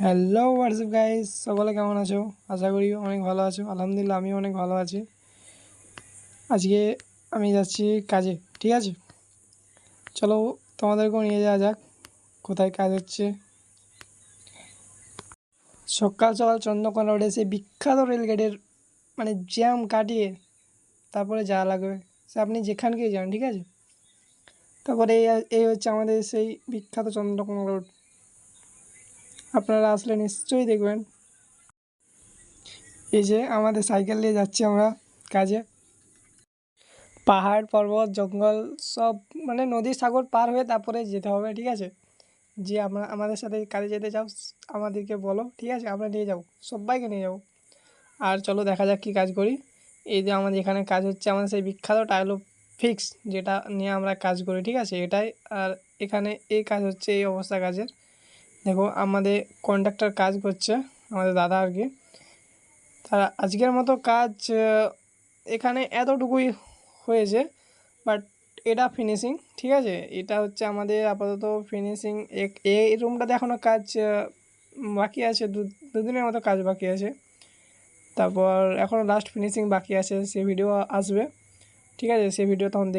Hello WhatsApp guys, সকলে কেমন আছো? আশা করি অনেক ভালো আছো। আলহামদুলিল্লাহ আমিও অনেক ভালো আছি। আজকে আমি যাচ্ছি কাজে, ঠিক আছে? চলো তোমাদেরকেও নিয়ে যাওয়া যাক কোথায় কাজ হচ্ছে। সকাল সকাল চন্দ্রকোনা রোডে সেই বিখ্যাত রেলগেটের জ্যাম কাটিয়ে তারপরে যাওয়া লাগবে। সে আপনি যেখানকেই যান, ঠিক আছে? তারপরে এই হচ্ছে আমাদের সেই বিখ্যাত চন্দ্রকোনা রোড। আপনারা আসলে নিশ্চয়ই দেখবেন। এই যে আমাদের সাইকেল নিয়ে যাচ্ছি আমরা কাজে। পাহাড় পর্বত জঙ্গল সব নদী সাগর পার হয়ে তারপরে যেতে হবে, ঠিক আছে? যে আমাদের সাথে কাজে যেতে চাও আমাদেরকে বলো, ঠিক আছে? আমরা নিয়ে যাবো, সবাইকে নিয়ে যাবো। আর চলো দেখা যাক কী কাজ করি। এই যে আমাদের এখানে কাজ হচ্ছে আমাদের সেই বিখ্যাত টাইলো ফিক্স, যেটা নিয়ে আমরা কাজ করি, ঠিক আছে? এটাই। আর এখানে এই কাজ হচ্ছে, এই অবস্থা কাজের। দেখো আমাদের কন্ট্রাক্টর কাজ করছে, আমাদের দাদা আর কি। তারা আজকের মতো কাজ এখানে এতটুকুই হয়েছে, বাট এটা ফিনিশিং, ঠিক আছে? এটা হচ্ছে আমাদের আপাতত ফিনিশিং। এই রুমটাতে এখনও কাজ বাকি আছে, দুদিনের মতো কাজ বাকি আছে। তারপর এখনও লাস্ট ফিনিশিং বাকি আছে, সে ভিডিও আসবে, ঠিক আছে? সে ভিডিও তখন দেখবে।